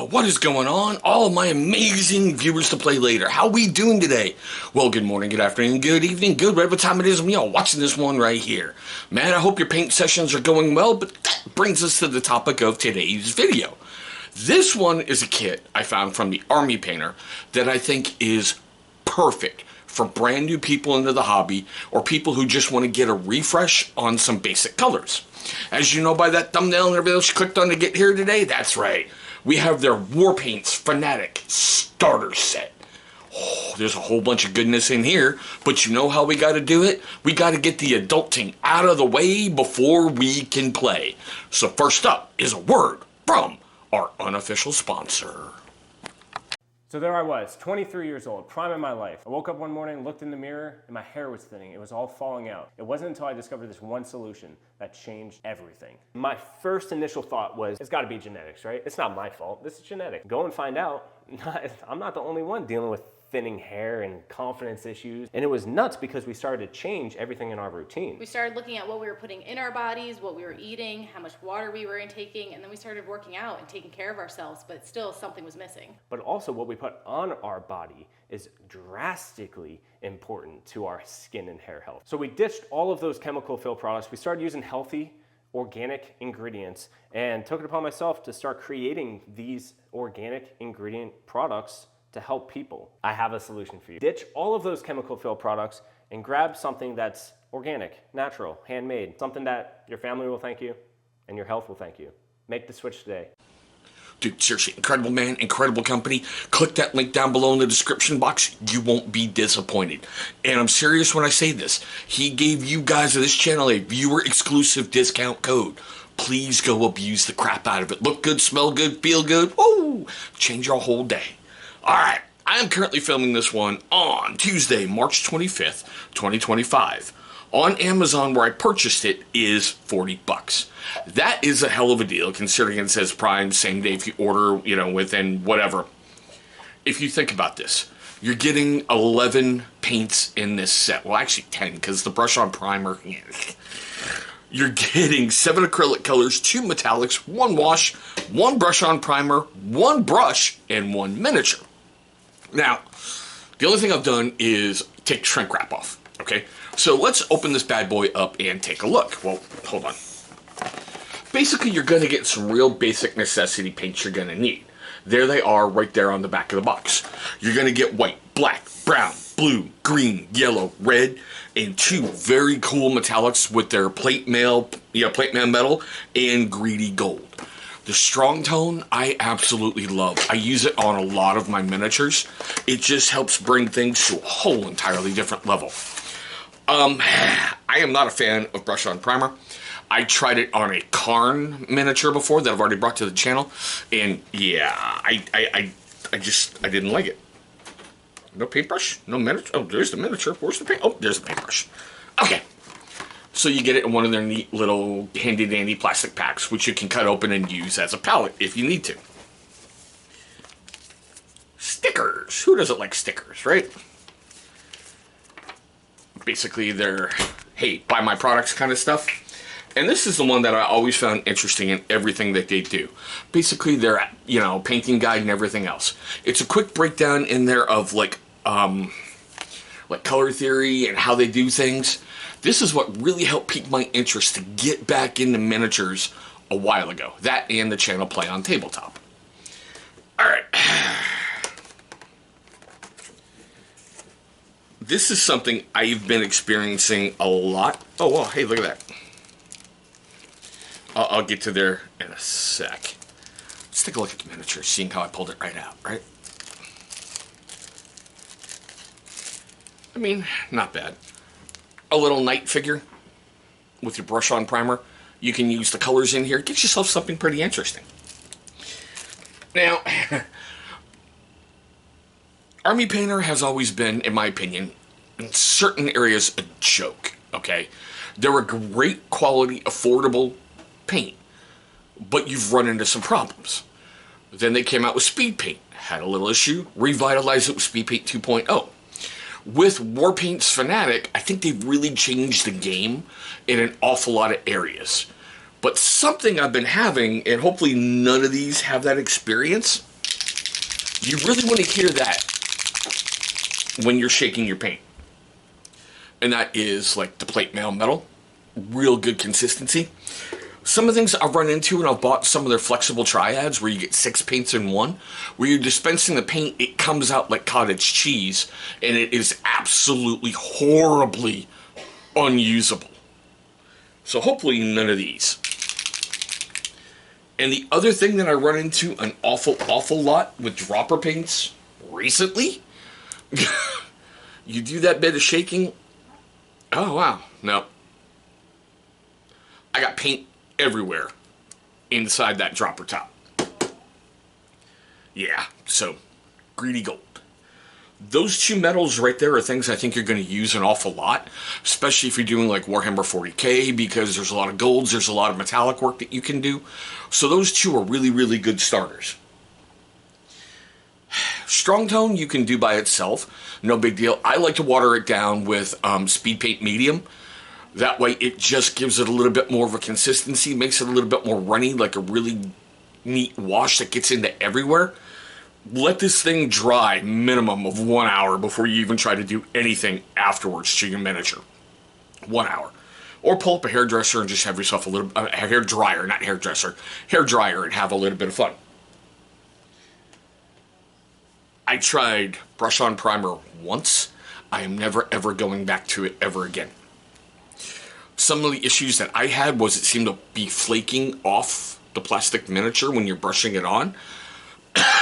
What is going on? All of my amazing viewers to play later. How we doing today? Well, good morning, good afternoon, good evening, good whatever time it is when y'all watching this one right here. Man, I hope your paint sessions are going well, but that brings us to the topic of today's video. This one is a kit I found from the Army Painter that I think is perfect for brand new people into the hobby or people who just want to get a refresh on some basic colors. As you know by that thumbnail and everything else you clicked on to get here today, that's right. We have their Warpaints Fanatic starter set. Oh, there's a whole bunch of goodness in here, but you know how we got to do it? We got to get the adulting out of the way before we can play. So first up is a word from our unofficial sponsor. So there I was, 23 years old, prime of my life. I woke up one morning, looked in the mirror, and my hair was thinning. It was all falling out. It wasn't until I discovered this one solution that changed everything. My first initial thought was, it's gotta be genetics, right? It's not my fault, this is genetic. Go and find out. I'm not the only one dealing with thinning hair and confidence issues. And it was nuts because we started to change everything in our routine. We started looking at what we were putting in our bodies, what we were eating, how much water we were intaking, and then we started working out and taking care of ourselves, but still something was missing. But also what we put on our body is drastically important to our skin and hair health. So we ditched all of those chemical fill products. We started using healthy, organic ingredients and took it upon myself to start creating these organic ingredient products to help people. I have a solution for you. Ditch all of those chemical fill products and grab something that's organic, natural, handmade, something that your family will thank you and your health will thank you. Make the switch today. Dude, seriously, incredible man, incredible company. Click that link down below in the description box. You won't be disappointed. And I'm serious when I say this. He gave you guys of this channel a viewer exclusive discount code. Please go abuse the crap out of it. Look good, smell good, feel good. Woo! Change your whole day. Alright, I am currently filming this one on Tuesday, March 25th, 2025. On Amazon, where I purchased it, is 40 bucks. That is a hell of a deal, considering it says Prime, same day if you order, within whatever. If you think about this, you're getting 11 paints in this set. Well, actually 10, because the brush-on primer. You're getting 7 acrylic colors, 2 metallics, 1 wash, 1 brush-on primer, 1 brush, and 1 miniature. Now, the only thing I've done is take shrink wrap off, okay? So let's open this bad boy up and take a look. Well, hold on. Basically, you're going to get some real basic necessity paints you're going to need. There they are right there on the back of the box. You're going to get white, black, brown, blue, green, yellow, red, and 2 very cool metallics with their plate mail metal and greedy gold. The strong tone, I absolutely love. I use it on a lot of my miniatures. It just helps bring things to a whole entirely different level. I am not a fan of brush-on primer. I tried it on a Karn miniature before that I've already brought to the channel, and yeah, I didn't like it. No paintbrush, no miniature. Oh, there's the miniature. Where's the paint? Oh, there's the paintbrush. Okay. So you get it in one of their neat little handy-dandy plastic packs, which you can cut open and use as a palette if you need to. Stickers. Who doesn't like stickers, right? Basically, they're, hey, buy my products kind of stuff. And this is the one that I always found interesting in everything that they do. Basically, their, painting guide and everything else. It's a quick breakdown in there of, like color theory and how they do things. This is what really helped pique my interest to get back into miniatures a while ago. That and the channel Play on Tabletop. Alright. This is something I've been experiencing a lot. Oh, well, hey, look at that. I'll get to there in a sec. Let's take a look at the miniature, seeing how I pulled it right out, right? I mean, not bad. A little knight figure with your brush-on primer. You can use the colors in here. Get yourself something pretty interesting. Now, Army Painter has always been, in my opinion, in certain areas, a joke, okay? They're a great quality, affordable paint, but you've run into some problems. Then they came out with Speed Paint, had a little issue, revitalized it with Speed Paint 2.0. With Warpaints Fanatic, I think they've really changed the game in an awful lot of areas. But something I've been having, and hopefully none of these have that experience, You really want to hear that when you're shaking your paint. And that is like the plate mail metal. Real good consistency. Some of the things I've run into, and I've bought some of their flexible triads where you get 6 paints in one, where you're dispensing the paint, it comes out like cottage cheese, and it is absolutely horribly unusable. So hopefully none of these. And the other thing that I run into an awful lot with dropper paints recently, you do that bit of shaking, oh wow, no. I got paint everywhere inside that dropper top. Yeah, so greedy gold. Those two metals right there are things I think you're going to use an awful lot, especially if you're doing like Warhammer 40k, because there's a lot of golds, there's a lot of metallic work that you can do. So those two are really, really good starters. Strong tone you can do by itself, no big deal. I like to water it down with speed paint medium. That way it just gives it a little bit more of a consistency, makes it a little bit more runny, like a really neat wash that gets into everywhere. Let this thing dry minimum of 1 hour before you even try to do anything afterwards to your miniature. 1 hour. Or pull up a hairdresser and just have yourself a hair dryer, not hairdresser, hair dryer, and have a little bit of fun. I tried brush on primer once. I am never ever going back to it ever again. Some of the issues that I had was it seemed to be flaking off the plastic miniature when you're brushing it on.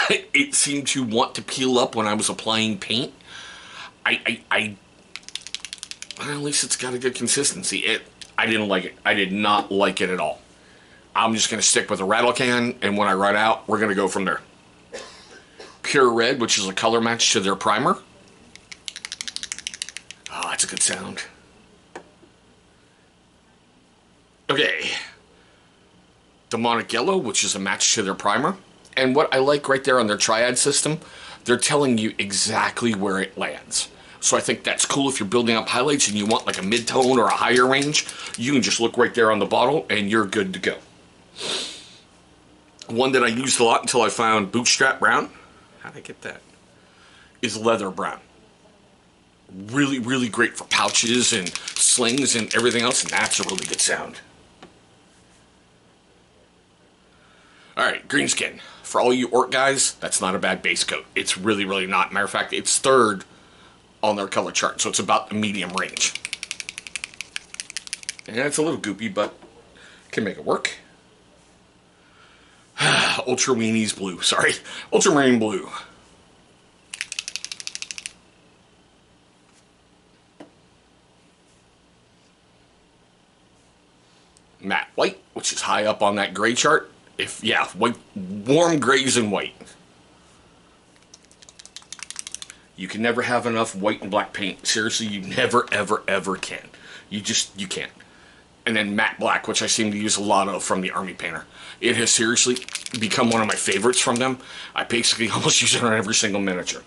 It seemed to want to peel up when I was applying paint. Well, at least it's got a good consistency. I didn't like it. I did not like it at all. I'm just going to stick with a rattle can, and when I run out, we're going to go from there. Pure Red, which is a color match to their primer. Oh, that's a good sound. Okay. Demonic Yellow, which is a match to their primer. And what I like right there on their triad system, they're telling you exactly where it lands. So I think that's cool if you're building up highlights and you want like a mid-tone or a higher range. You can just look right there on the bottle and you're good to go. One that I used a lot until I found Bootstrap Brown. How'd I get that? Is Leather Brown. Really, really great for pouches and slings and everything else, and that's a really good sound. Alright, Greenskin. For all you orc guys, that's not a bad base coat. It's really, really not. Matter of fact, it's third on their color chart, so it's about the medium range. And it's a little goopy, but can make it work. Ultra Weenies Blue, sorry. Ultramarine Blue. Matte White, which is high up on that gray chart. White, warm grays and white. You can never have enough white and black paint. Seriously, you never, ever, ever can. You can't. And then matte black, which I seem to use a lot of from the Army Painter. It has seriously become one of my favorites from them. I basically almost use it on every single miniature.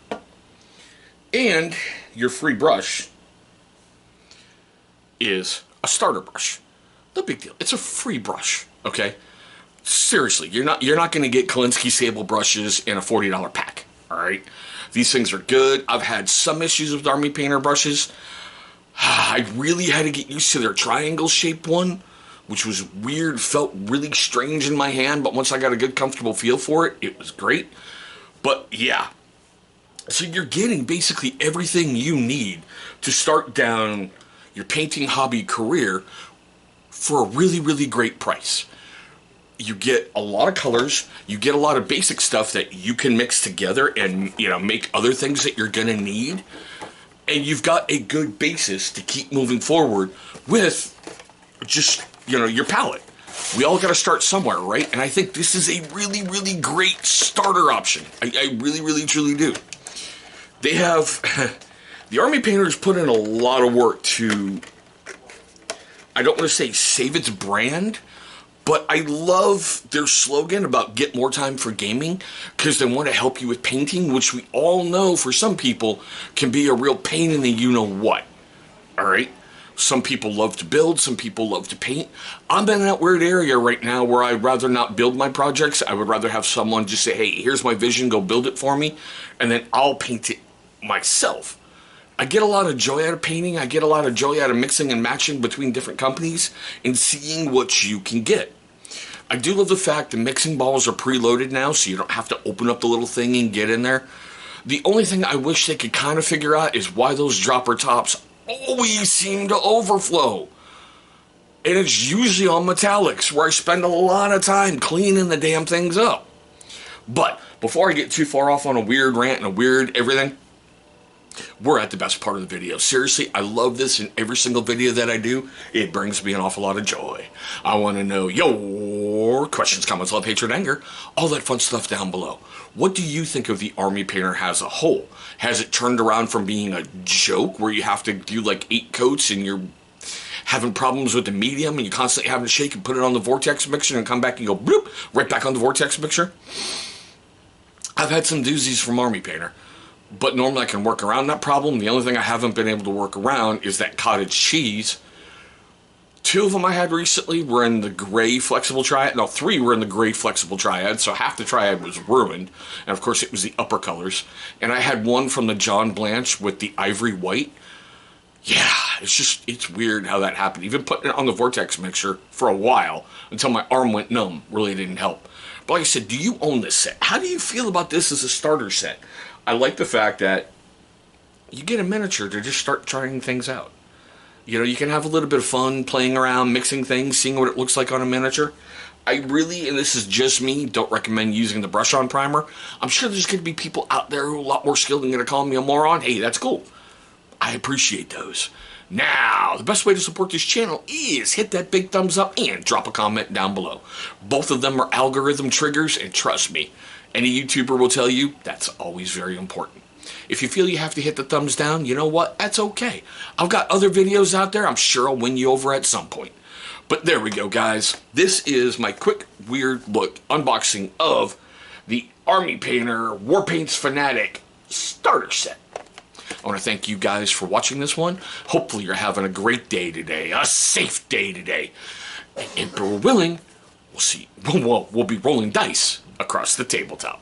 And your free brush is a starter brush. No big deal. It's a free brush, okay? Seriously, you're not going to get Kolinsky Sable brushes in a $40 pack, all right? These things are good. I've had some issues with Army Painter brushes. I really had to get used to their triangle-shaped one, which was weird, felt really strange in my hand, but once I got a good, comfortable feel for it, it was great. But, yeah. So you're getting basically everything you need to start down your painting hobby career for a really, really great price. You get a lot of colors, you get a lot of basic stuff that you can mix together and, make other things that you're going to need. And you've got a good basis to keep moving forward with just, your palette. We all got to start somewhere, right? And I think this is a really, really great starter option. I really, really, truly do. They have, the Army Painters put in a lot of work to, I don't want to say save its brand, but I love their slogan about get more time for gaming, because they want to help you with painting, which we all know for some people can be a real pain in the you-know-what. All right? Some people love to build, some people love to paint. I'm in that weird area right now where I'd rather not build my projects. I would rather have someone just say, hey, here's my vision, go build it for me, and then I'll paint it myself. I get a lot of joy out of painting. I get a lot of joy out of mixing and matching between different companies and seeing what you can get. I do love the fact the mixing balls are preloaded now, so you don't have to open up the little thing and get in there. The only thing I wish they could kind of figure out is why those dropper tops always seem to overflow. And it's usually on metallics, where I spend a lot of time cleaning the damn things up. But before I get too far off on a weird rant and a weird everything, we're at the best part of the video. Seriously, I love this in every single video that I do. It brings me an awful lot of joy. I want to know your questions, comments, love, hatred, anger, all that fun stuff down below. What do you think of the Army Painter as a whole? Has it turned around from being a joke where you have to do like 8 coats and you're having problems with the medium and you constantly having to shake and put it on the vortex mixer and come back and go bloop, right back on the vortex mixer? I've had some doozies from Army Painter, but normally I can work around that problem. The only thing I haven't been able to work around is that cottage cheese. 2 of them I had recently were in the gray flexible triad. No, 3 were in the gray flexible triad, so half the triad was ruined. And of course it was the upper colors. And I had one from the John Blanche with the ivory white. Yeah, it's weird how that happened. Even putting it on the vortex mixer for a while until my arm went numb really didn't help. But like I said, do you own this set? How do you feel about this as a starter set? I like the fact that you get a miniature to just start trying things out. You know, you can have a little bit of fun playing around, mixing things, seeing what it looks like on a miniature. I really, and this is just me, don't recommend using the brush-on primer. I'm sure there's going to be people out there who are a lot more skilled and going to call me a moron. Hey, that's cool. I appreciate those. Now, the best way to support this channel is hit that big thumbs up and drop a comment down below. Both of them are algorithm triggers, and trust me, any YouTuber will tell you that's always very important. If you feel you have to hit the thumbs down, you know what? That's okay. I've got other videos out there. I'm sure I'll win you over at some point. But there we go, guys. This is my quick, weird look unboxing of the Army Painter Warpaints Fanatic starter set. I want to thank you guys for watching this one. Hopefully you're having a great day today, a safe day today. And Emperor willing, we'll be rolling dice across the tabletop.